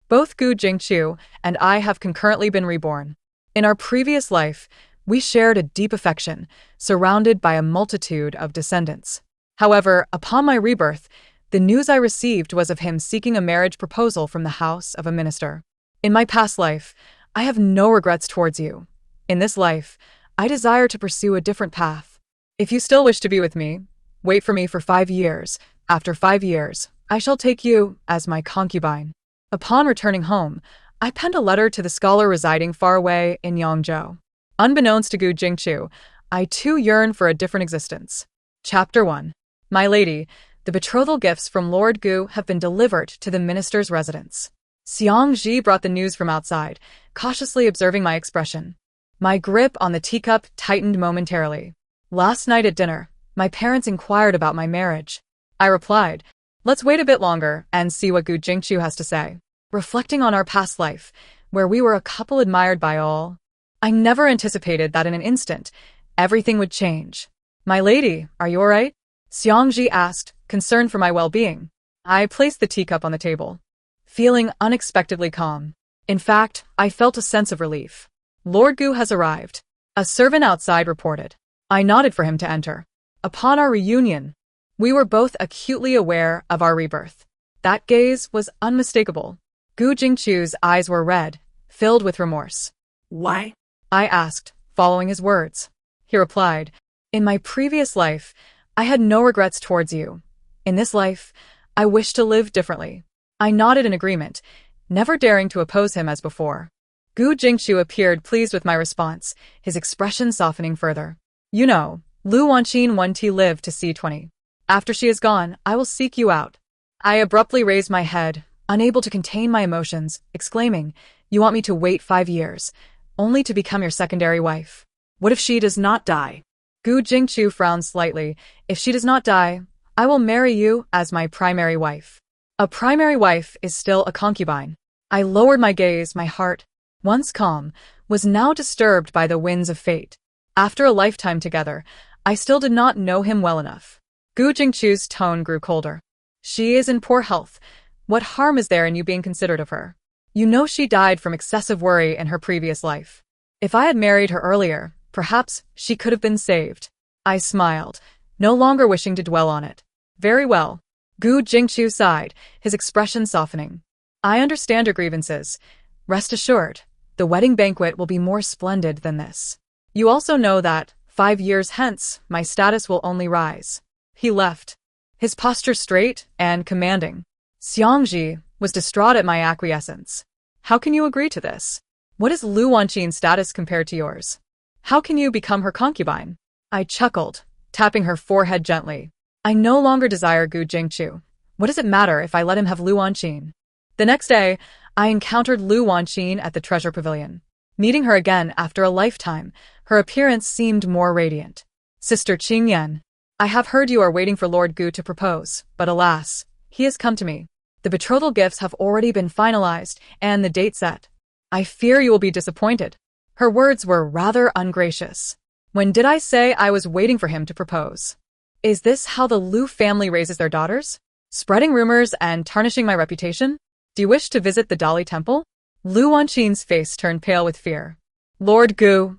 Both Gu Jingqiu and I have concurrently been reborn. In our previous life, we shared a deep affection, surrounded by a multitude of descendants. However, upon my rebirth, the news I received was of him seeking a marriage proposal from the house of a minister. In my past life, I have no regrets towards you. In this life, I desire to pursue a different path. If you still wish to be with me, wait for me for 5 years. After 5 years, I shall take you as my concubine. Upon returning home, I penned a letter to the scholar residing far away in Yangzhou. Unbeknownst to Gu Jingqiu, I too yearn for a different existence. Chapter 1. My lady, the betrothal gifts from Lord Gu have been delivered to the minister's residence. Xiang Ji brought the news from outside, cautiously observing my expression. My grip on the teacup tightened momentarily. Last night at dinner, my parents inquired about my marriage. I replied, let's wait a bit longer and see what Gu Jingqiu has to say. Reflecting on our past life, where we were a couple admired by all, I never anticipated that in an instant, everything would change. My lady, are you all right? Xiang Ji asked, concerned for my well-being. I placed the teacup on the table, feeling unexpectedly calm. In fact, I felt a sense of relief. Lord Gu has arrived. A servant outside reported. I nodded for him to enter. Upon our reunion, we were both acutely aware of our rebirth. That gaze was unmistakable. Gu Jingqiu's eyes were red, filled with remorse. Why? I asked, following his words. He replied, in my previous life, I had no regrets towards you. In this life, I wish to live differently. I nodded in agreement, never daring to oppose him as before. Gu Jingqiu appeared pleased with my response, his expression softening further. You know, Lu Wanqin won't live to see 20. After she is gone, I will seek you out. I abruptly raised my head, unable to contain my emotions, exclaiming, you want me to wait 5 years, only to become your secondary wife? What if she does not die? Gu Jingqiu frowned slightly. If she does not die, I will marry you as my primary wife. A primary wife is still a concubine. I lowered my gaze, my heart, once calm, was now disturbed by the winds of fate. After a lifetime together, I still did not know him well enough. Gu Jingqiu's tone grew colder. She is in poor health. What harm is there in you being considerate of her? You know she died from excessive worry in her previous life. If I had married her earlier, perhaps she could have been saved. I smiled, no longer wishing to dwell on it. Very well. Gu Jingqiu sighed, his expression softening. I understand your grievances. Rest assured, the wedding banquet will be more splendid than this. You also know that, 5 years hence, my status will only rise. He left, his posture straight and commanding. Xiang Ji was distraught at my acquiescence. How can you agree to this? What is Lu Wanqin's status compared to yours? How can you become her concubine? I chuckled, tapping her forehead gently. I no longer desire Gu Jingqiu. What does it matter if I let him have Lu Wanqin? The next day, I encountered Lu Wanqin at the treasure pavilion. Meeting her again after a lifetime, her appearance seemed more radiant. Sister Qingyan, I have heard you are waiting for Lord Gu to propose, but alas, he has come to me. The betrothal gifts have already been finalized and the date set. I fear you will be disappointed. Her words were rather ungracious. When did I say I was waiting for him to propose? Is this how the Lu family raises their daughters? Spreading rumors and tarnishing my reputation? Do you wish to visit the Dali temple? Lu Wanqin's face turned pale with fear. Lord Gu,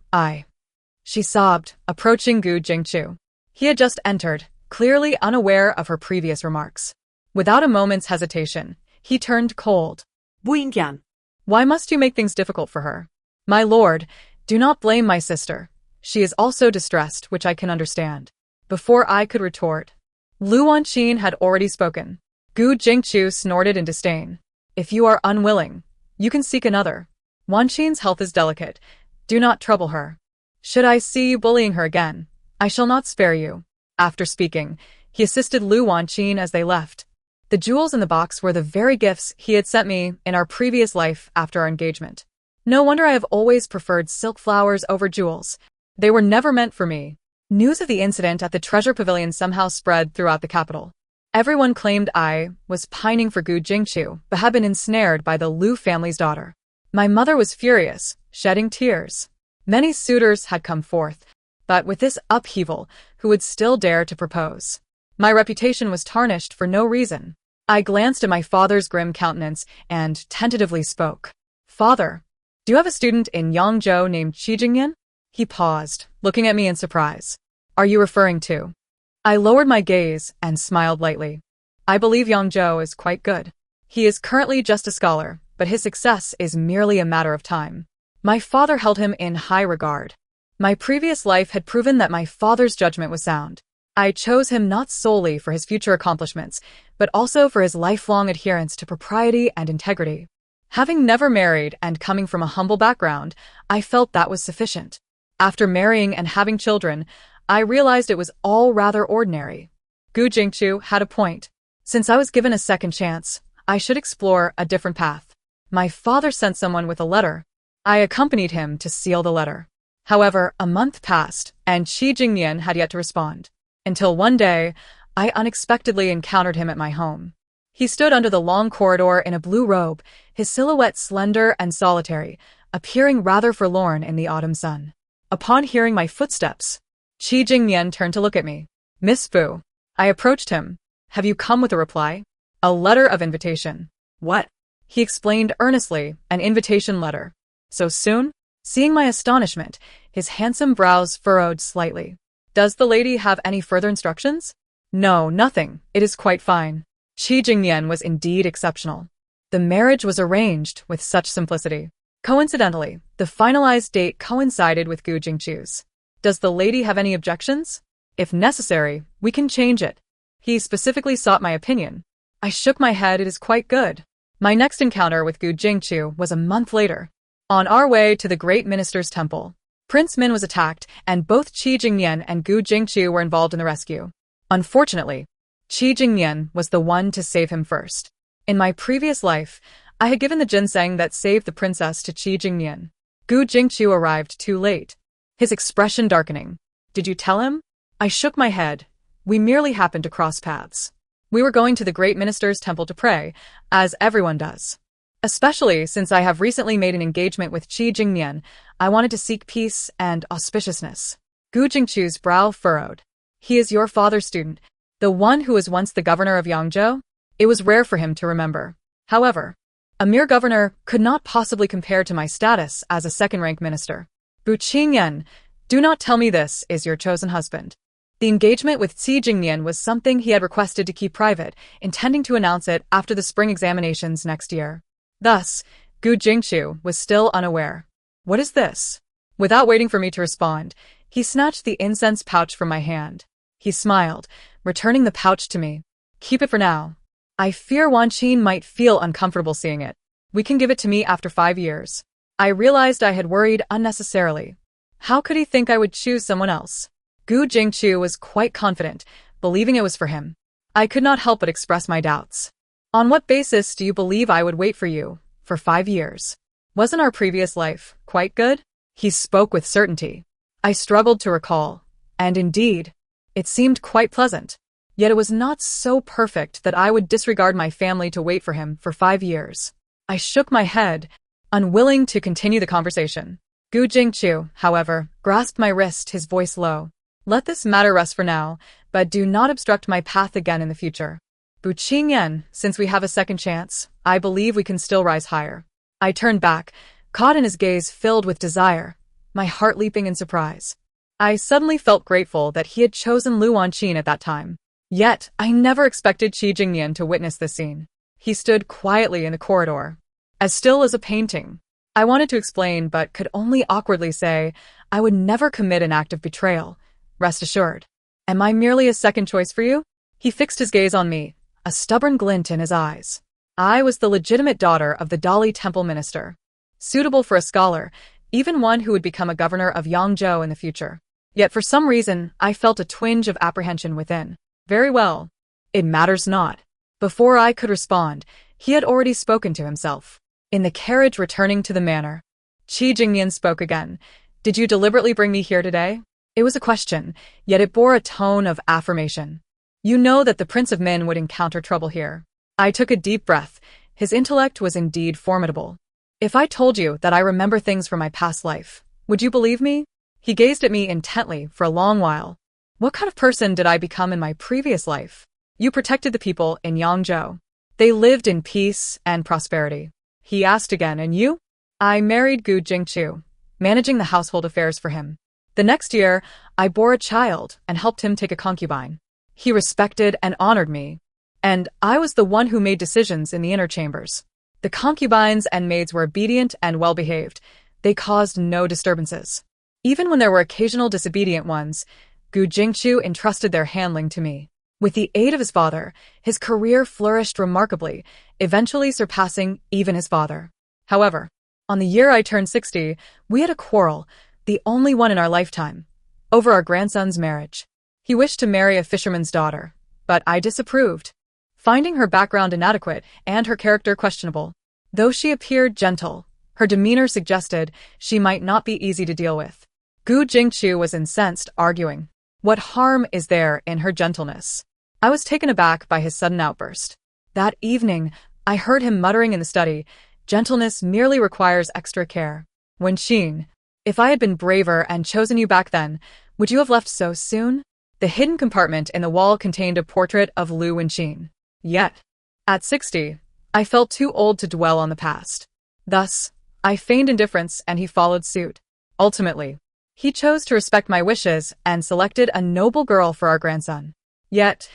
She sobbed, approaching Gu Jingqiu. He had just entered, clearly unaware of her previous remarks. Without a moment's hesitation, he turned cold. 不应该. Why must you make things difficult for her? My lord, do not blame my sister. She is also distressed, which I can understand. Before I could retort, Lu Wanqin had already spoken. Gu Jingqiu snorted in disdain. If you are unwilling, you can seek another. Wanqin's health is delicate. Do not trouble her. Should I see you bullying her again, I shall not spare you. After speaking, he assisted Lu Wanqin as they left. The jewels in the box were the very gifts he had sent me in our previous life after our engagement. No wonder I have always preferred silk flowers over jewels. They were never meant for me. News of the incident at the treasure pavilion somehow spread throughout the capital. Everyone claimed I was pining for Gu Jingqiu, but had been ensnared by the Lu family's daughter. My mother was furious, shedding tears. Many suitors had come forth, but with this upheaval, who would still dare to propose? My reputation was tarnished for no reason. I glanced at my father's grim countenance and tentatively spoke. Father, do you have a student in Yangzhou named Qi Jingyan? He paused, looking at me in surprise. Are you referring to? I lowered my gaze and smiled lightly. I believe Yangzhou is quite good. He is currently just a scholar, but his success is merely a matter of time. My father held him in high regard. My previous life had proven that my father's judgment was sound. I chose him not solely for his future accomplishments, but also for his lifelong adherence to propriety and integrity. Having never married and coming from a humble background, I felt that was sufficient. After marrying and having children, I realized it was all rather ordinary. Gu Jingchu had a point. Since I was given a second chance, I should explore a different path. My father sent someone with a letter. I accompanied him to seal the letter. However, a month passed, and Qi Jingyan had yet to respond. Until one day, I unexpectedly encountered him at my home. He stood under the long corridor in a blue robe, his silhouette slender and solitary, appearing rather forlorn in the autumn sun. Upon hearing my footsteps, Qi Jingyan turned to look at me. Miss Fu. I approached him. Have you come with a reply? A letter of invitation. What? He explained earnestly, an invitation letter. So soon? Seeing my astonishment, his handsome brows furrowed slightly. Does the lady have any further instructions? No, nothing. It is quite fine. Qi Jingyan was indeed exceptional. The marriage was arranged with such simplicity. Coincidentally, the finalized date coincided with Gu Jingchu's. Does the lady have any objections? If necessary, we can change it. He specifically sought my opinion. I shook my head. It is quite good. My next encounter with Gu Jingchu was a month later. On our way to the great minister's temple, Prince Min was attacked, and both Qi Jingyan and Gu Jingchu were involved in the rescue. Unfortunately, Qi Jingyan was the one to save him first. In my previous life, I had given the ginseng that saved the princess to Qi Jingyan. Gu Jingchu arrived too late, his expression darkening. Did you tell him? I shook my head. We merely happened to cross paths. We were going to the great minister's temple to pray, as everyone does. Especially since I have recently made an engagement with Qi Jingyan, I wanted to seek peace and auspiciousness. Gu Jingchu's brow furrowed. He is your father's student, the one who was once the governor of Yangzhou? It was rare for him to remember. However, a mere governor could not possibly compare to my status as a second-rank minister. Bu Qingyan, do not tell me this is your chosen husband. The engagement with Qi Jingyan was something he had requested to keep private, intending to announce it after the spring examinations next year. Thus, Gu Jingchu was still unaware. What is this? Without waiting for me to respond, he snatched the incense pouch from my hand. He smiled, returning the pouch to me. Keep it for now. I fear Wan Qin might feel uncomfortable seeing it. We can give it to me after 5 years. I realized I had worried unnecessarily. How could he think I would choose someone else? Gu Jingchu was quite confident, believing it was for him. I could not help but express my doubts. On what basis do you believe I would wait for you for 5 years? Wasn't our previous life quite good? He spoke with certainty. I struggled to recall, and indeed, it seemed quite pleasant. Yet it was not so perfect that I would disregard my family to wait for him for 5 years. I shook my head, unwilling to continue the conversation. Gu Jingchu, however, grasped my wrist, his voice low. Let this matter rest for now, but do not obstruct my path again in the future. Bu Qingyan, since we have a second chance, I believe we can still rise higher. I turned back, caught in his gaze filled with desire, my heart leaping in surprise. I suddenly felt grateful that he had chosen Lu Wanqin at that time. Yet, I never expected Qi Jingyan to witness this scene. He stood quietly in the corridor, as still as a painting. I wanted to explain, but could only awkwardly say, I would never commit an act of betrayal. Rest assured. Am I merely a second choice for you? He fixed his gaze on me, a stubborn glint in his eyes. I was the legitimate daughter of the Dali temple minister, suitable for a scholar, even one who would become a governor of Yangzhou in the future. Yet for some reason, I felt a twinge of apprehension within. Very well. It matters not. Before I could respond, he had already spoken to himself. In the carriage returning to the manor, Qi Jingyan spoke again. Did you deliberately bring me here today? It was a question, yet it bore a tone of affirmation. You know that the Prince of Min would encounter trouble here. I took a deep breath. His intellect was indeed formidable. If I told you that I remember things from my past life, would you believe me? He gazed at me intently for a long while. What kind of person did I become in my previous life? You protected the people in Yangzhou. They lived in peace and prosperity. He asked again, and you? I married Gu Jingchu, managing the household affairs for him. The next year, I bore a child and helped him take a concubine. He respected and honored me, and I was the one who made decisions in the inner chambers. The concubines and maids were obedient and well-behaved. They caused no disturbances. Even when there were occasional disobedient ones, Gu Jingchu entrusted their handling to me. With the aid of his father, his career flourished remarkably, eventually surpassing even his father. However, on the year I turned 60, we had a quarrel, the only one in our lifetime, over our grandson's marriage. He wished to marry a fisherman's daughter, but I disapproved, finding her background inadequate and her character questionable. Though she appeared gentle, her demeanor suggested she might not be easy to deal with. Gu Jingchu was incensed, arguing, "What harm is there in her gentleness?" I was taken aback by his sudden outburst. That evening, I heard him muttering in the study, "Gentleness merely requires extra care." When Qin, "If I had been braver and chosen you back then, would you have left so soon?" The hidden compartment in the wall contained a portrait of Lu Wenqin. Yet, at 60, I felt too old to dwell on the past. Thus, I feigned indifference and he followed suit. Ultimately, he chose to respect my wishes and selected a noble girl for our grandson. Yet,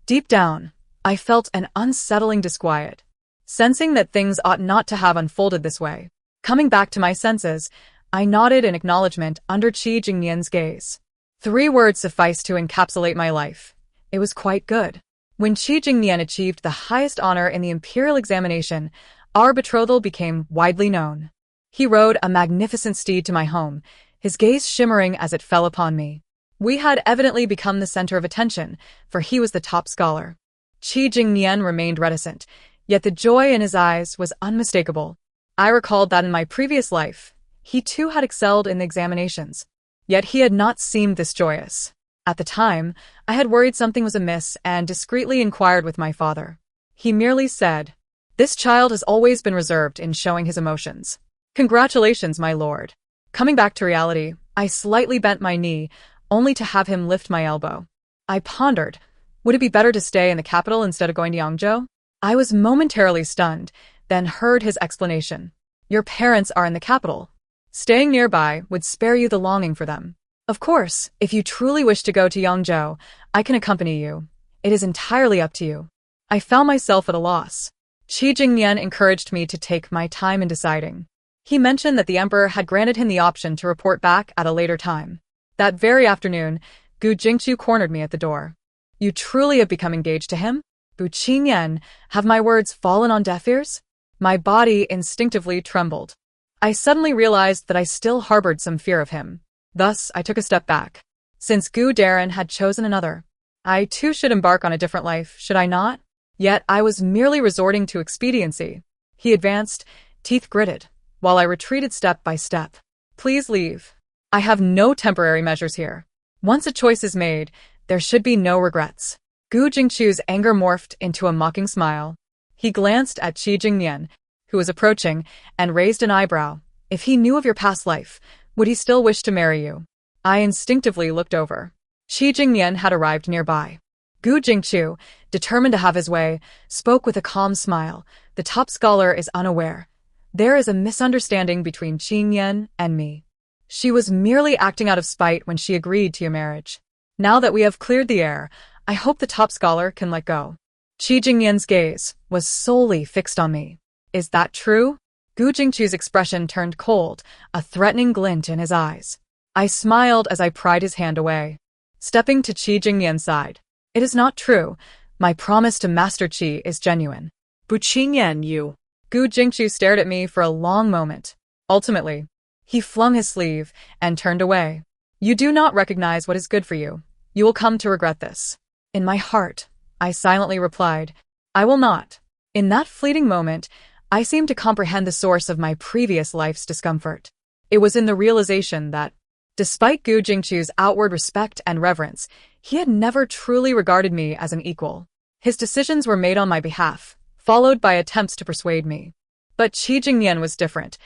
deep down, I felt an unsettling disquiet, sensing that things ought not to have unfolded this way. Coming back to my senses, I nodded in acknowledgement under Qi Jingnian's gaze. 3 words sufficed to encapsulate my life. It was quite good. When Qi Jingnian achieved the highest honor in the imperial examination, our betrothal became widely known. He rode a magnificent steed to my home, his gaze shimmering as it fell upon me. We had evidently become the center of attention, for he was the top scholar. Qi Jingnian remained reticent, yet the joy in his eyes was unmistakable. I recalled that in my previous life, he too had excelled in the examinations. Yet he had not seemed this joyous. At the time, I had worried something was amiss and discreetly inquired with my father. He merely said, "This child has always been reserved in showing his emotions." "Congratulations, my lord." Coming back to reality, I slightly bent my knee, only to have him lift my elbow. I pondered, would it be better to stay in the capital instead of going to Yangzhou? I was momentarily stunned, then heard his explanation. "Your parents are in the capital. Staying nearby would spare you the longing for them. Of course, if you truly wish to go to Yangzhou, I can accompany you. It is entirely up to you." I found myself at a loss. Qi Jingnian encouraged me to take my time in deciding. He mentioned that the emperor had granted him the option to report back at a later time. That very afternoon, Gu Jingchu cornered me at the door. "You truly have become engaged to him? Bu Qingyan, have my words fallen on deaf ears?" My body instinctively trembled. I suddenly realized that I still harbored some fear of him. Thus, I took a step back. Since Gu Darren had chosen another, I too should embark on a different life, should I not? Yet I was merely resorting to expediency. He advanced, teeth gritted, while I retreated step by step. "Please leave. I have no temporary measures here. Once a choice is made, there should be no regrets." Gu Jingchu's anger morphed into a mocking smile. He glanced at Qi Jingnian, who was approaching, and raised an eyebrow. "If he knew of your past life, would he still wish to marry you?" I instinctively looked over. Qi Jingnian had arrived nearby. Gu Jingchu, determined to have his way, spoke with a calm smile. "The top scholar is unaware. There is a misunderstanding between Qingyan and me. She was merely acting out of spite when she agreed to your marriage. Now that we have cleared the air, I hope the top scholar can let go." Qi Jingnian's gaze was solely fixed on me. "Is that true?" Gu Jingchu's expression turned cold, a threatening glint in his eyes. I smiled as I pried his hand away. Stepping to Qi Jingnian's side, "It is not true. My promise to Master Qi is genuine." Bu Qingyan, you. Gu Jingchu stared at me for a long moment. Ultimately, he flung his sleeve and turned away. "You do not recognize what is good for you. You will come to regret this." In my heart, I silently replied, "I will not." In that fleeting moment, I seemed to comprehend the source of my previous life's discomfort. It was in the realization that, despite Gu Jingchu's outward respect and reverence, he had never truly regarded me as an equal. His decisions were made on my behalf, followed by attempts to persuade me. But Qi Jingnian was different.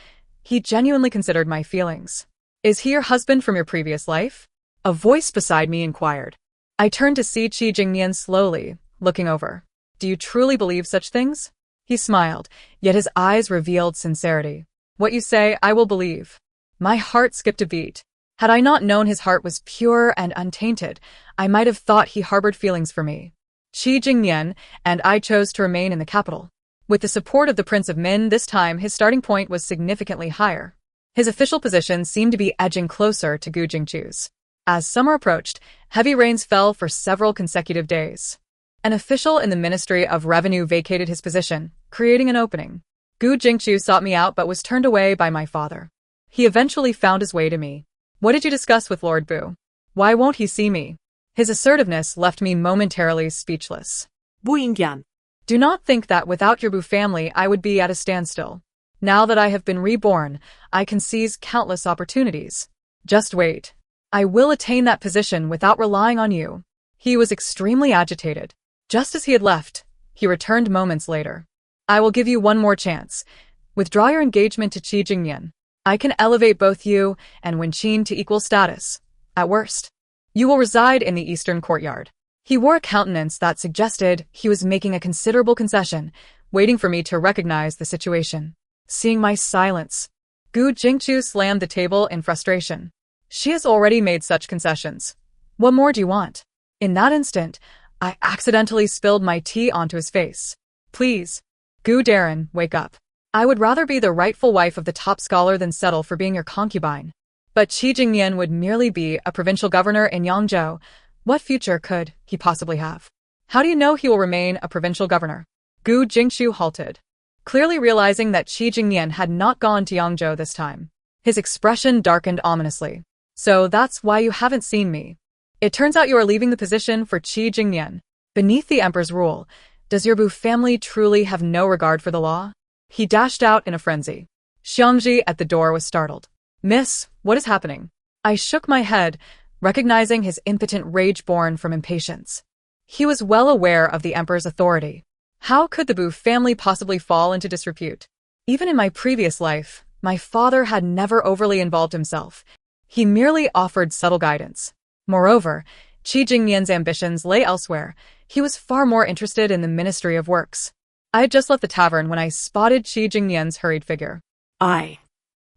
He genuinely considered my feelings. "Is he your husband from your previous life?" A voice beside me inquired. I turned to see Qi Jingnian slowly, looking over. Do you truly believe such things? He smiled, yet his eyes revealed sincerity. What you say, I will believe. My heart skipped a beat. Had I not known his heart was pure and untainted, I might have thought he harbored feelings for me. Qi Jingnian and I chose to remain in the capital. With the support of the Prince of Min, this time his starting point was significantly higher. His official position seemed to be edging closer to Gu Jingchu's. As summer approached, heavy rains fell for several consecutive days. An official in the Ministry of Revenue vacated his position, creating an opening. Gu Jingchu sought me out but was turned away by my father. He eventually found his way to me. What did you discuss with Lord Bu? Why won't he see me? His assertiveness left me momentarily speechless. 부인견. Do not think that without your Bu family I would be at a standstill. Now that I have been reborn, I can seize countless opportunities. Just wait. I will attain that position without relying on you. He was extremely agitated. Just as he had left, he returned moments later. I will give you one more chance. Withdraw your engagement to Qi Jingnian. I can elevate both you and Wenqin to equal status. At worst, you will reside in the eastern courtyard. He wore a countenance that suggested he was making a considerable concession, waiting for me to recognize the situation. Seeing my silence, Gu Jingchu slammed the table in frustration. She has already made such concessions. What more do you want? In that instant, I accidentally spilled my tea onto his face. Please, Gu Darren, wake up. I would rather be the rightful wife of the top scholar than settle for being your concubine. But Qi Jingnian would merely be a provincial governor in Yangzhou. What future could he possibly have? How do you know he will remain a provincial governor? Gu Jingchu halted, clearly realizing that Qi Jingnian had not gone to Yangzhou this time. His expression darkened ominously. So that's why you haven't seen me. It turns out you are leaving the position for Qi Jingnian. Beneath the emperor's rule, does your Bu family truly have no regard for the law? He dashed out in a frenzy. Xiangji at the door was startled. Miss, what is happening? I shook my head, recognizing his impotent rage born from impatience. He was well aware of the emperor's authority. How could the Bu family possibly fall into disrepute? Even in my previous life, my father had never overly involved himself. He merely offered subtle guidance. Moreover, Qi Jingnian's ambitions lay elsewhere. He was far more interested in the Ministry of Works. I had just left the tavern when I spotted Qi Jingnian's hurried figure.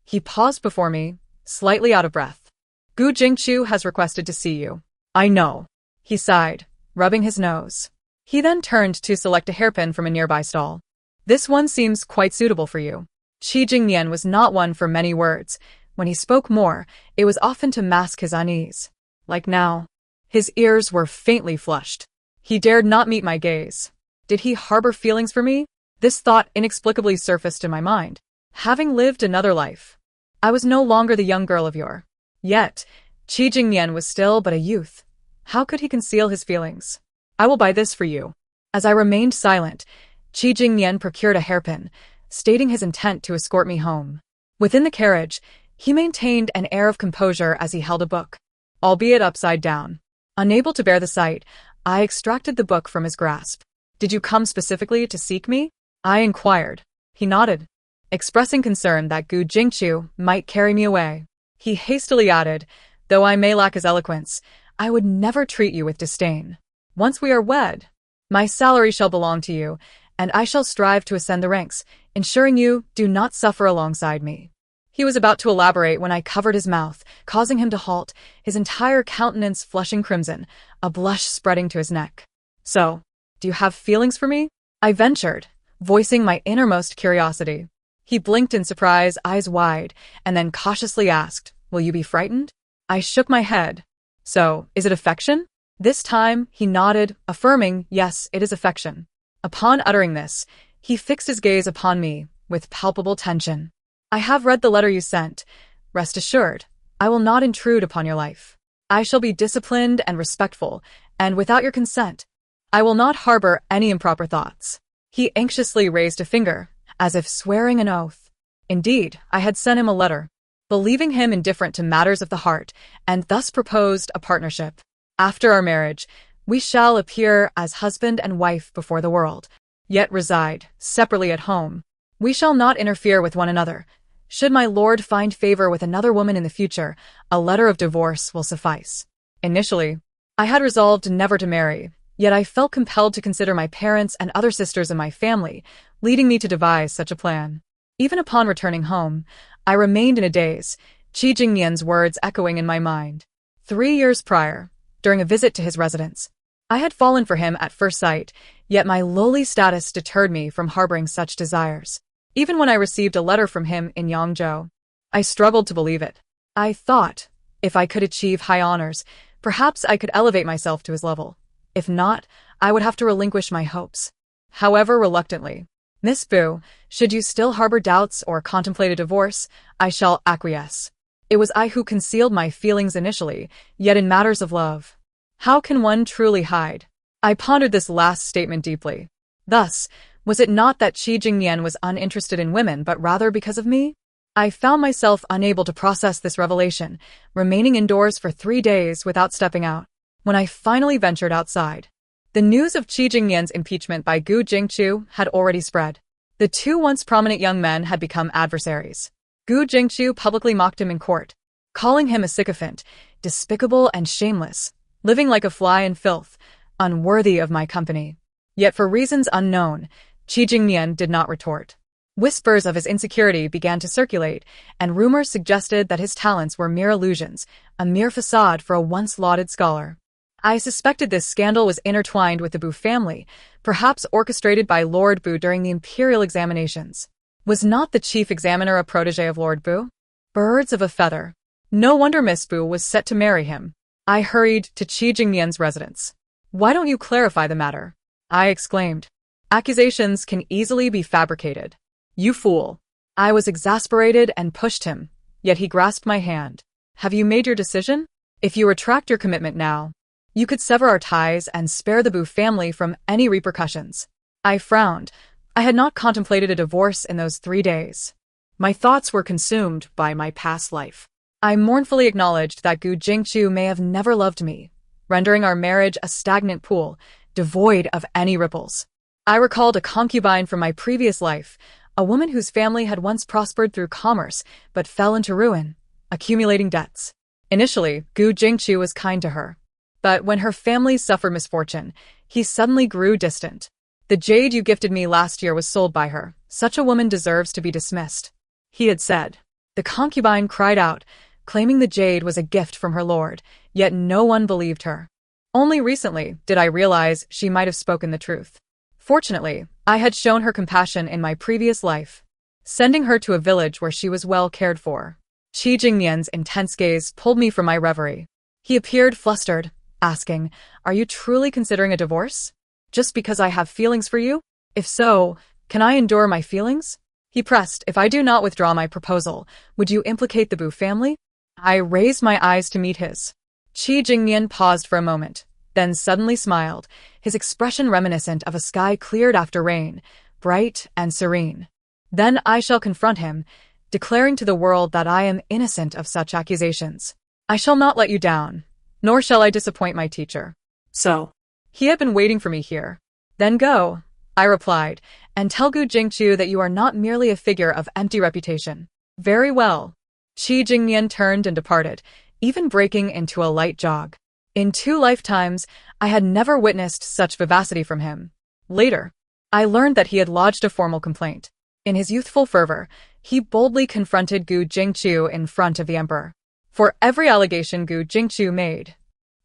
He paused before me, slightly out of breath. Gu Jingchu has requested to see you. I know. He sighed, rubbing his nose. He then turned to select a hairpin from a nearby stall. This one seems quite suitable for you. Qi Jingnian was not one for many words. When he spoke more, it was often to mask his unease. Like now, his ears were faintly flushed. He dared not meet my gaze. Did he harbor feelings for me? This thought inexplicably surfaced in my mind. Having lived another life, I was no longer the young girl of yore. Yet, Qi Jingnian was still but a youth. How could he conceal his feelings? I will buy this for you. As I remained silent, Qi Jingnian procured a hairpin, stating his intent to escort me home. Within the carriage, he maintained an air of composure as he held a book, albeit upside down. Unable to bear the sight, I extracted the book from his grasp. Did you come specifically to seek me? I inquired. He nodded, expressing concern that Gu Jingchu might carry me away. He hastily added, though I may lack his eloquence, I would never treat you with disdain. Once we are wed, my salary shall belong to you, and I shall strive to ascend the ranks, ensuring you do not suffer alongside me. He was about to elaborate when I covered his mouth, causing him to halt, his entire countenance flushing crimson, a blush spreading to his neck. So, do you have feelings for me? I ventured, voicing my innermost curiosity. He blinked in surprise, eyes wide, and then cautiously asked, will you be frightened? I shook my head. So, is it affection? This time, he nodded, affirming, yes, it is affection. Upon uttering this, he fixed his gaze upon me, with palpable tension. I have read the letter you sent. Rest assured, I will not intrude upon your life. I shall be disciplined and respectful, and without your consent, I will not harbor any improper thoughts. He anxiously raised a finger, as if swearing an oath. Indeed, I had sent him a letter, believing him indifferent to matters of the heart, and thus proposed a partnership. After our marriage, we shall appear as husband and wife before the world, yet reside separately at home. We shall not interfere with one another. Should my lord find favor with another woman in the future, a letter of divorce will suffice. Initially, I had resolved never to marry, Yet I felt compelled to consider my parents and other sisters in my family, leading me to devise such a plan. Even upon returning home, I remained in a daze, Qi Jingnian's words echoing in my mind. 3 years prior, during a visit to his residence, I had fallen for him at first sight, yet my lowly status deterred me from harboring such desires. Even when I received a letter from him in Yangzhou, I struggled to believe it. I thought, if I could achieve high honors, perhaps I could elevate myself to his level. If not, I would have to relinquish my hopes. However reluctantly, Miss Bu, should you still harbor doubts or contemplate a divorce, I shall acquiesce. It was I who concealed my feelings initially, yet in matters of love, how can one truly hide? I pondered this last statement deeply. Thus, was it not that Qi Jingnian was uninterested in women but rather because of me? I found myself unable to process this revelation, remaining indoors for 3 days without stepping out. When I finally ventured outside, the news of Qi Jingnian's impeachment by Gu Jingqiu had already spread. The two once prominent young men had become adversaries. Gu Jingqiu publicly mocked him in court, calling him a sycophant, despicable and shameless, living like a fly in filth, unworthy of my company. Yet for reasons unknown, Qi Jingnian did not retort. Whispers of his insecurity began to circulate, and rumors suggested that his talents were mere illusions, a mere facade for a once lauded scholar. I suspected this scandal was intertwined with the Bu family, perhaps orchestrated by Lord Bu during the imperial examinations. Was not the chief examiner a protege of Lord Bu? Birds of a feather. No wonder Miss Bu was set to marry him. I hurried to Qi Jingnian's residence. "Why don't you clarify the matter?" I exclaimed. "Accusations can easily be fabricated." "You fool." I was exasperated and pushed him, yet he grasped my hand. "Have you made your decision? If you retract your commitment now, you could sever our ties and spare the Bu family from any repercussions." I frowned. I had not contemplated a divorce in those 3 days. My thoughts were consumed by my past life. I mournfully acknowledged that Gu Jingqiu may have never loved me, rendering our marriage a stagnant pool, devoid of any ripples. I recalled a concubine from my previous life, a woman whose family had once prospered through commerce but fell into ruin, accumulating debts. Initially, Gu Jingqiu was kind to her, but when her family suffered misfortune, he suddenly grew distant. "The jade you gifted me last year was sold by her. Such a woman deserves to be dismissed," he had said. The concubine cried out, claiming the jade was a gift from her lord, yet no one believed her. Only recently did I realize she might have spoken the truth. Fortunately, I had shown her compassion in my previous life, sending her to a village where she was well cared for. Qi Jingnian's intense gaze pulled me from my reverie. He appeared flustered, asking, "Are you truly considering a divorce? Just because I have feelings for you? If so, can I endure my feelings?" He pressed, "If I do not withdraw my proposal, would you implicate the Bu family?" I raised my eyes to meet his. Qi Jingnian paused for a moment, then suddenly smiled, his expression reminiscent of a sky cleared after rain, bright and serene. "Then I shall confront him, declaring to the world that I am innocent of such accusations. I shall not let you down, nor shall I disappoint my teacher." So, He had been waiting for me here. "Then go," I replied, "and tell Gu Jingqiu that you are not merely a figure of empty reputation." "Very well." Qi Jingnian turned and departed, even breaking into a light jog. In 2 lifetimes, I had never witnessed such vivacity from him. Later, I learned that he had lodged a formal complaint. In his youthful fervor, he boldly confronted Gu Jingqiu in front of the emperor. For every allegation Gu Jingqiu made,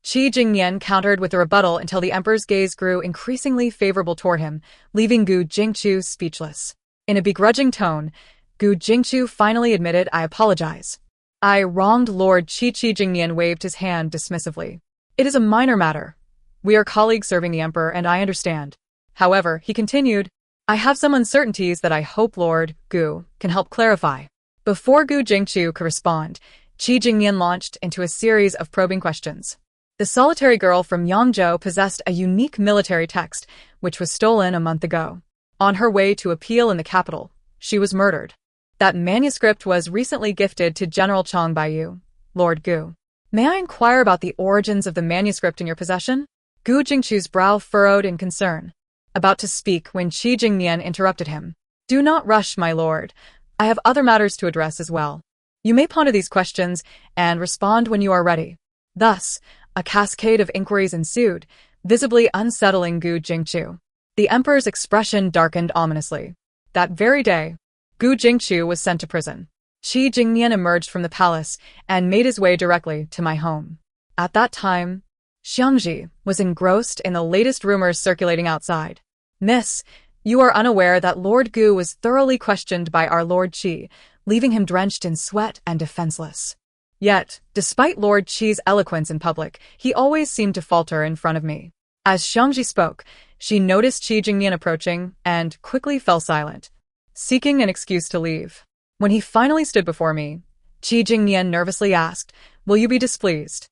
Qi Jingnian countered with a rebuttal until the emperor's gaze grew increasingly favorable toward him, leaving Gu Jingqiu speechless. In a begrudging tone, Gu Jingqiu finally admitted, "I apologize. I wronged Lord Qi." Qi Jingnian waved his hand dismissively. "It is a minor matter. We are colleagues serving the emperor, and I understand." However, he continued, "I have some uncertainties that I hope Lord Gu can help clarify." Before Gu Jingqiu could respond, Qi Jingnian launched into a series of probing questions. The solitary girl from Yangzhou possessed a unique military text, which was stolen a month ago. On her way to appeal in the capital, she was murdered. That manuscript was recently gifted to General Chang by you, Lord Gu. May I inquire about the origins of the manuscript in your possession? Gu Jingqiu's brow furrowed in concern, about to speak when Qi Jingnian interrupted him. "Do not rush, my lord. I have other matters to address as well. You may ponder these questions and respond when you are ready." Thus, a cascade of inquiries ensued, visibly unsettling Gu Jingchu. The emperor's expression darkened ominously. That very day, Gu Jingchu was sent to prison. Qi Jingnian emerged from the palace and made his way directly to my home. At that time, Xiangji was engrossed in the latest rumors circulating outside. Miss, you are unaware that Lord Gu was thoroughly questioned by our Lord Qi, leaving him drenched in sweat and defenseless. Yet, despite Lord Qi's eloquence in public, he always seemed to falter in front of me. As Xiangji spoke, she noticed Qi Jingnian approaching and quickly fell silent, seeking an excuse to leave. When he finally stood before me, Qi Jingnian nervously asked, "Will you be displeased?"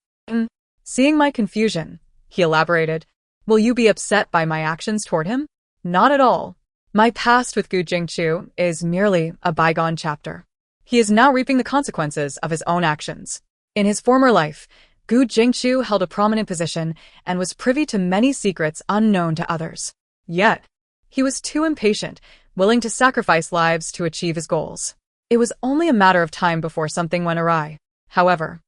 Seeing my confusion, he elaborated, "Will you be upset by my actions toward him?" Not at all. My past with Gu Jingchu is merely a bygone chapter. He is now reaping the consequences of his own actions. In his former life, Gu Jingchu held a prominent position and was privy to many secrets unknown to others. Yet, he was too impatient, willing to sacrifice lives to achieve his goals. It was only a matter of time before something went awry. However,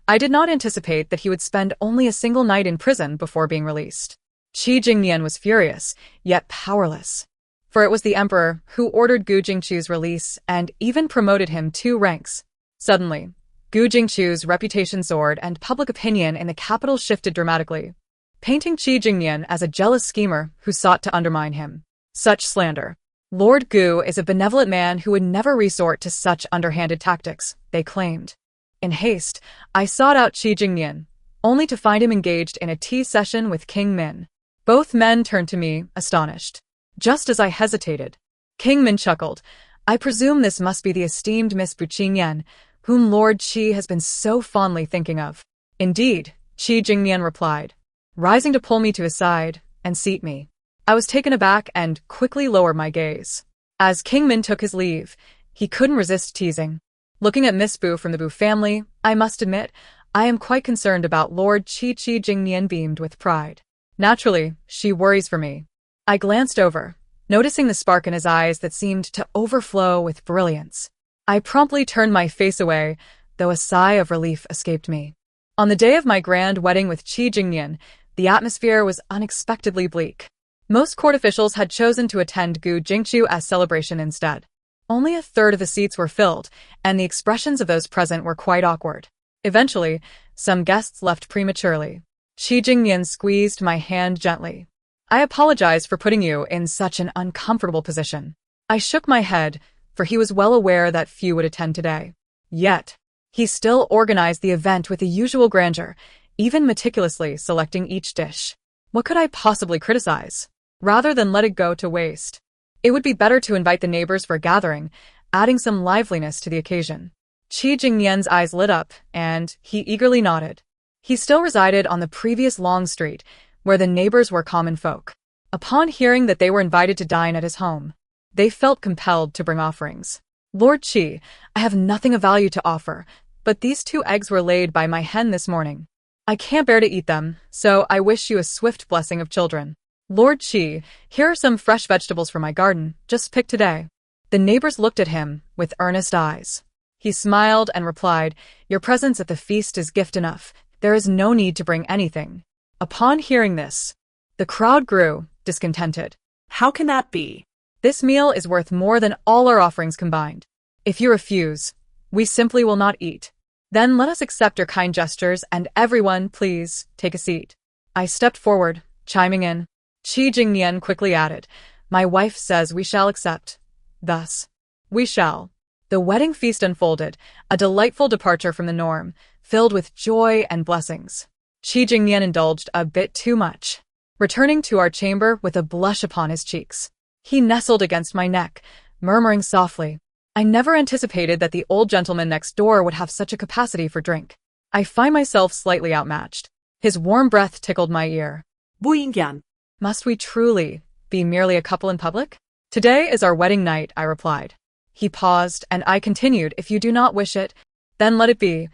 I did not anticipate that he would spend only a single night in prison before being released. Qi Jingnian was furious, yet powerless. For it was the emperor who ordered Gu Jingchu's release and even promoted him 2 ranks. Suddenly, Gu Jingchu's reputation soared and public opinion in the capital shifted dramatically, painting Qi Jingnian as a jealous schemer who sought to undermine him. Such slander. Lord Gu is a benevolent man who would never resort to such underhanded tactics, they claimed. In haste, I sought out Qi Jingnian, only to find him engaged in a tea session with King Min. Both men turned to me, astonished. Just as I hesitated, King Min chuckled. "I presume this must be the esteemed Miss Bu Qingyan, whom Lord Qi has been so fondly thinking of." "Indeed," Qi Jingnian replied, rising to pull me to his side and seat me. I was taken aback and quickly lowered my gaze. As King Min took his leave, he couldn't resist teasing. "Looking at Miss Bu from the Bu family, I must admit, I am quite concerned about Lord Qi." Qi Jingnian beamed with pride. "Naturally, she worries for me." I glanced over, noticing the spark in his eyes that seemed to overflow with brilliance. I promptly turned my face away, though a sigh of relief escaped me. On the day of my grand wedding with Qi Jingnian, the atmosphere was unexpectedly bleak. Most court officials had chosen to attend Gu Jingchu as celebration instead. Only a third of the seats were filled, and the expressions of those present were quite awkward. Eventually, some guests left prematurely. Qi Jingnian squeezed my hand gently. "I apologize for putting you in such an uncomfortable position." I shook my head, for he was well aware that few would attend today. Yet, he still organized the event with the usual grandeur, even meticulously selecting each dish. What could I possibly criticize? Rather than let it go to waste, it would be better to invite the neighbors for a gathering, adding some liveliness to the occasion. Qi Jingnian's eyes lit up, and he eagerly nodded. He still resided on the previous long street, where the neighbors were common folk. Upon hearing that they were invited to dine at his home, they felt compelled to bring offerings. "Lord Qi, I have nothing of value to offer, but these 2 eggs were laid by my hen this morning. I can't bear to eat them, so I wish you a swift blessing of children. Lord Qi, here are some fresh vegetables from my garden, just picked today." The neighbors looked at him with earnest eyes. He smiled and replied, "Your presence at the feast is gift enough. There is no need to bring anything." Upon hearing this, the crowd grew discontented. How can that be? "This meal is worth more than all our offerings combined. If you refuse, we simply will not eat. Then let us accept your kind gestures and everyone, please, take a seat." I stepped forward, chiming in. Qi Jingnian quickly added, "My wife says we shall accept. Thus, we shall." The wedding feast unfolded, a delightful departure from the norm, filled with joy and blessings. Qi Jingnian indulged a bit too much, returning to our chamber with a blush upon his cheeks. He nestled against my neck, murmuring softly, "I never anticipated that the old gentleman next door would have such a capacity for drink. I find myself slightly outmatched." His warm breath tickled my ear. "부인견." "Must we truly be merely a couple in public?" "Today is our wedding night," I replied. He paused, and I continued, "If you do not wish it, then let it be.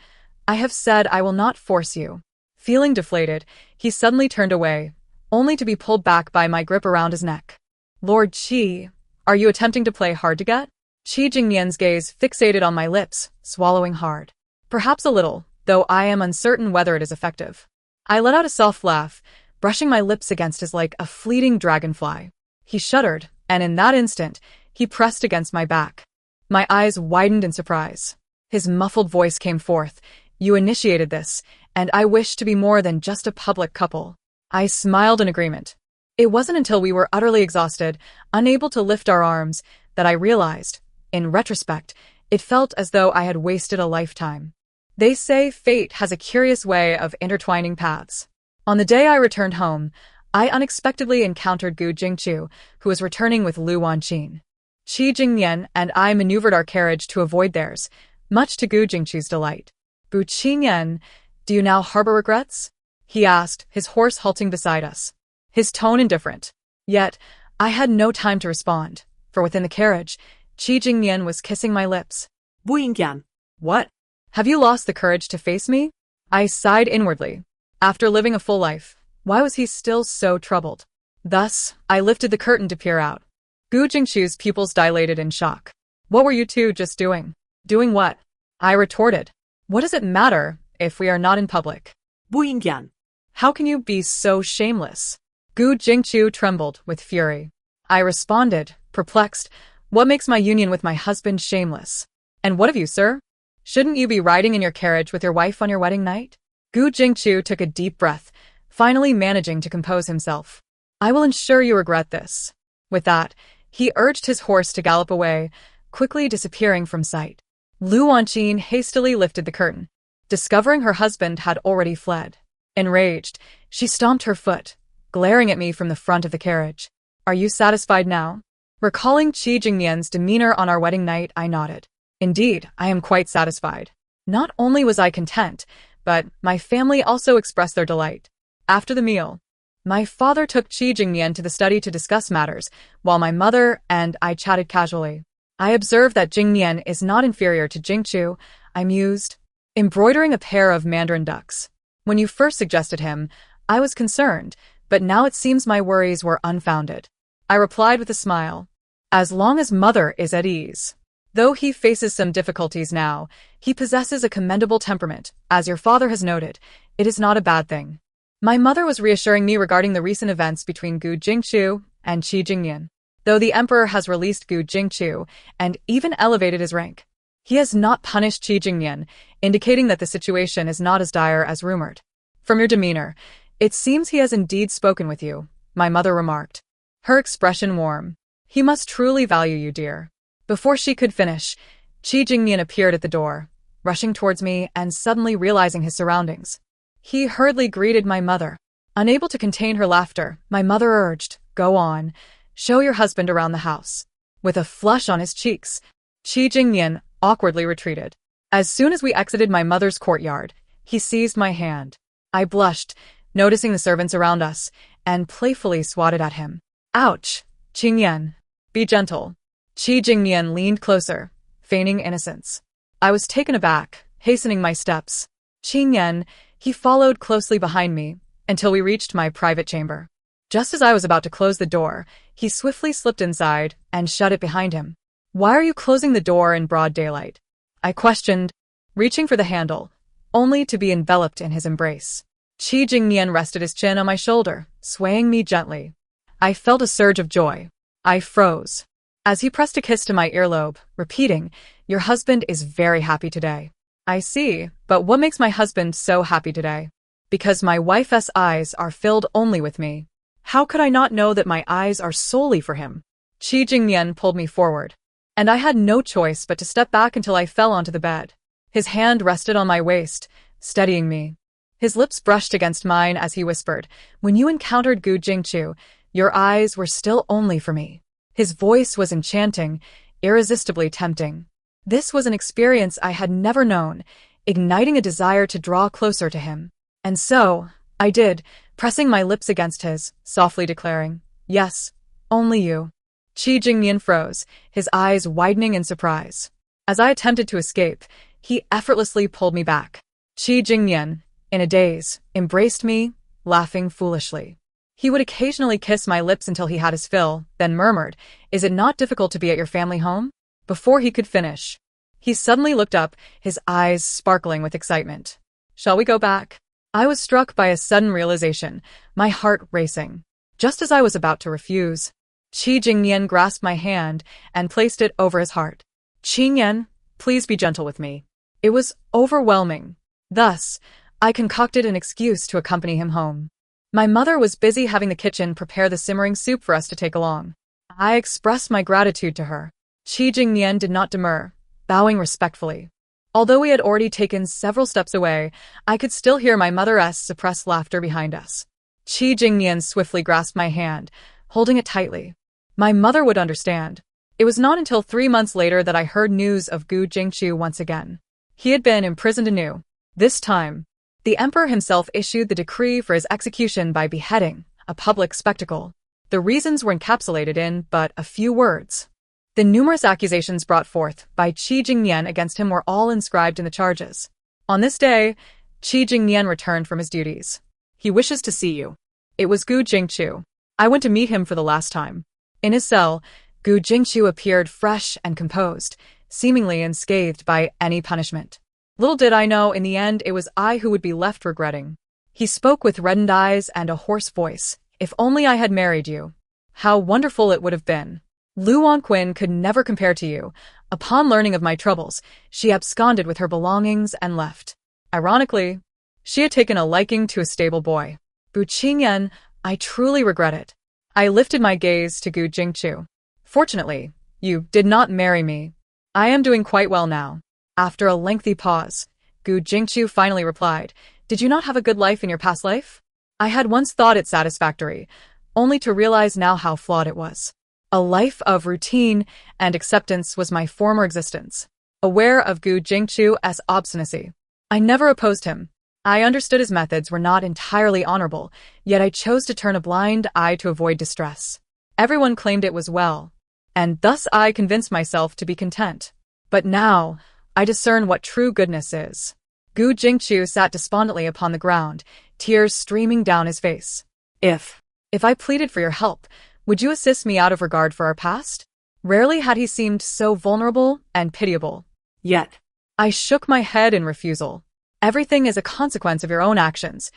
I have said I will not force you." Feeling deflated, he suddenly turned away, only to be pulled back by my grip around his neck. "Lord Qi, are you attempting to play hard to get?" Qi Jingnian's gaze fixated on my lips, swallowing hard. "Perhaps a little, though I am uncertain whether it is effective." I let out a soft laugh, brushing my lips against his like a fleeting dragonfly. He shuddered, and in that instant, he pressed against my back. My eyes widened in surprise. His muffled voice came forth. You initiated this, and I wish to be more than just a public couple. I smiled in agreement. It wasn't until we were utterly exhausted, unable to lift our arms, that I realized, in retrospect, it felt as though I had wasted a lifetime. They say fate has a curious way of intertwining paths. On the day I returned home, I unexpectedly encountered Gu Jingqiu, who was returning with Lu Wanqin. Qi Jingnian and I maneuvered our carriage to avoid theirs, much to Gu Jingqiu's delight. Bu Qingyan, do you now harbor regrets? He asked, his horse halting beside us. His tone indifferent. Yet, I had no time to respond, for within the carriage, Qi Jingnian was kissing my lips. Bu Yingyan. What? Have you lost the courage to face me? I sighed inwardly. After living a full life, why was he still so troubled? Thus, I lifted the curtain to peer out. Gu Jingqiu's pupils dilated in shock. What were you two just doing? Doing what? I retorted. What does it matter if we are not in public? Bu Yingyan. How can you be so shameless? Gu Jingqiu trembled with fury. I responded, perplexed. What makes my union with my husband shameless? And what of you, sir? Shouldn't you be riding in your carriage with your wife on your wedding night? Gu Jingqiu took a deep breath, finally managing to compose himself. I will ensure you regret this. With that, he urged his horse to gallop away, quickly disappearing from sight. Lu Wanqin hastily lifted the curtain, discovering her husband had already fled. Enraged, she stomped her foot, glaring at me from the front of the carriage. Are you satisfied now? Recalling Qi Jingnian's demeanor on our wedding night, I nodded. Indeed, I am quite satisfied. Not only was I content, but my family also expressed their delight. After the meal, my father took Qi Jingnian to the study to discuss matters, while my mother and I chatted casually. I observed that Jingnian is not inferior to Jingqiu, I mused, embroidering a pair of mandarin ducks. When you first suggested him, I was concerned, but now it seems my worries were unfounded. I replied with a smile. As long as mother is at ease. Though he faces some difficulties now, he possesses a commendable temperament. As your father has noted, it is not a bad thing. My mother was reassuring me regarding the recent events between Gu Jingqiu and Qi Jingnian. Though the emperor has released Gu Jingqiu and even elevated his rank, he has not punished Qi Jingnian, indicating that the situation is not as dire as rumored. From your demeanor, it seems he has indeed spoken with you, my mother remarked, her expression warm. He must truly value you, dear. Before she could finish, Qi Jingnian appeared at the door, rushing towards me and suddenly realizing his surroundings. He hurriedly greeted my mother. Unable to contain her laughter, my mother urged, Go on, show your husband around the house. With a flush on his cheeks, Qi Jingnian awkwardly retreated. As soon as we exited my mother's courtyard, he seized my hand. I blushed, noticing the servants around us, and playfully swatted at him. Ouch! Qingyan, be gentle. Qi Jingnian leaned closer, feigning innocence. I was taken aback, hastening my steps. Qingyan, he followed closely behind me, until we reached my private chamber. Just as I was about to close the door, he swiftly slipped inside and shut it behind him. Why are you closing the door in broad daylight? I questioned, reaching for the handle, only to be enveloped in his embrace. Qi Jingnian rested his chin on my shoulder, swaying me gently. I felt a surge of joy. I froze. As he pressed a kiss to my earlobe, repeating, Your husband is very happy today. I see, but what makes my husband so happy today? Because my wife's eyes are filled only with me. How could I not know that my eyes are solely for him? Qi Jingnian pulled me forward, and I had no choice but to step back until I fell onto the bed. His hand rested on my waist, steadying me. His lips brushed against mine as he whispered, When you encountered Gu Jingqiu, your eyes were still only for me. His voice was enchanting, irresistibly tempting. This was an experience I had never known, igniting a desire to draw closer to him. And so, I did, pressing my lips against his, softly declaring, Yes, only you. Qi Jingnian froze, his eyes widening in surprise. As I attempted to escape, he effortlessly pulled me back. Qi Jingnian, in a daze, embraced me, laughing foolishly. He would occasionally kiss my lips until he had his fill, then murmured, Is it not difficult to be at your family home? Before he could finish, he suddenly looked up, his eyes sparkling with excitement. Shall we go back? I was struck by a sudden realization, my heart racing. Just as I was about to refuse, Qi Jingnian grasped my hand and placed it over his heart. Qingyan, please be gentle with me. It was overwhelming. Thus, I concocted an excuse to accompany him home. My mother was busy having the kitchen prepare the simmering soup for us to take along. I expressed my gratitude to her. Qi Jingnian did not demur, bowing respectfully. Although we had already taken several steps away, I could still hear my mother's suppressed laughter behind us. Qi Jingnian swiftly grasped my hand, holding it tightly. My mother would understand. It was not until 3 months later that I heard news of Gu Jingqiu once again. He had been imprisoned anew. This time, the emperor himself issued the decree for his execution by beheading, a public spectacle. The reasons were encapsulated in but a few words. The numerous accusations brought forth by Qi Jingnian against him were all inscribed in the charges. On this day, Qi Jingnian returned from his duties. He wishes to see you. It was Gu Jingqiu. I went to meet him for the last time. In his cell, Gu Jingqiu appeared fresh and composed, seemingly unscathed by any punishment. Little did I know, in the end, it was I who would be left regretting. He spoke with reddened eyes and a hoarse voice. If only I had married you. How wonderful it would have been. Lu Wanquin could never compare to you. Upon learning of my troubles, she absconded with her belongings and left. Ironically, she had taken a liking to a stable boy. Bu Qingyan, I truly regret it. I lifted my gaze to Gu Jingqiu. Fortunately, you did not marry me. I am doing quite well now. After a lengthy pause, Gu Jingqiu finally replied, Did you not have a good life in your past life? I had once thought it satisfactory, only to realize now how flawed it was. A life of routine and acceptance was my former existence. Aware of Gu Jingqiu's obstinacy, I never opposed him. I understood his methods were not entirely honorable, yet I chose to turn a blind eye to avoid distress. Everyone claimed it was well, and thus I convinced myself to be content. But now, I discern what true goodness is. Gu Jingqiu sat despondently upon the ground, tears streaming down his face. If I pleaded for your help, would you assist me out of regard for our past? Rarely had he seemed so vulnerable and pitiable. Yet, I shook my head in refusal. Everything is a consequence of your own actions.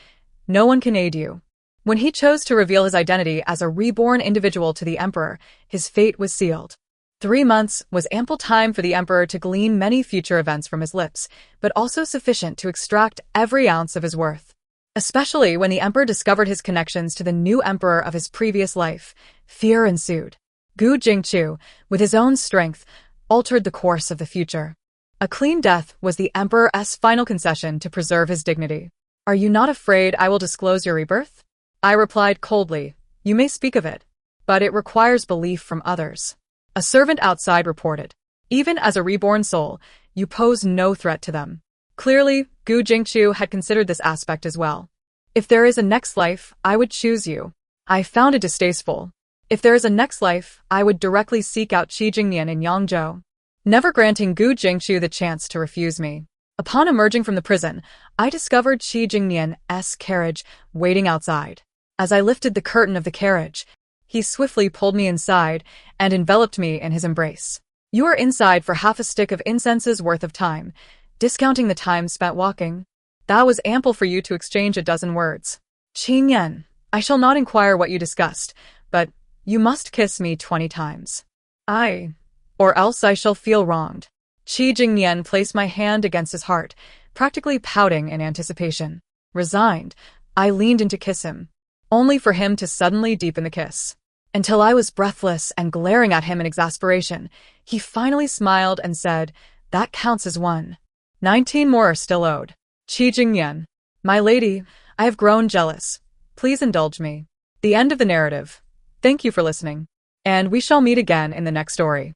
No one can aid you. When he chose to reveal his identity as a reborn individual to the emperor, his fate was sealed. 3 months was ample time for the emperor to glean many future events from his lips, but also sufficient to extract every ounce of his worth. Especially when the emperor discovered his connections to the new emperor of his previous life, fear ensued. Gu Jingqiu, with his own strength, altered the course of the future. A clean death was the emperor's final concession to preserve his dignity. Are you not afraid I will disclose your rebirth? I replied coldly, You may speak of it, but it requires belief from others. A servant outside reported, Even as a reborn soul, you pose no threat to them. Clearly, Gu Jingqiu had considered this aspect as well. If there is a next life, I would choose you. I found it distasteful. If there is a next life, I would directly seek out Qi Jingnian in Yangzhou, never granting Gu Jingqiu the chance to refuse me. Upon emerging from the prison, I discovered Qi Jingnian's carriage waiting outside. As I lifted the curtain of the carriage, he swiftly pulled me inside and enveloped me in his embrace. You are inside for half a stick of incense's worth of time, discounting the time spent walking. That was ample for you to exchange a dozen words. Qingyan, I shall not inquire what you discussed, but you must kiss me 20 times. Or else I shall feel wronged. Qi Jingnian placed my hand against his heart, practically pouting in anticipation. Resigned, I leaned in to kiss him, only for him to suddenly deepen the kiss. Until I was breathless and glaring at him in exasperation, he finally smiled and said, That counts as 1. 19 more are still owed. Qi Jingnian, my lady, I have grown jealous. Please indulge me. The end of the narrative. Thank you for listening. And we shall meet again in the next story.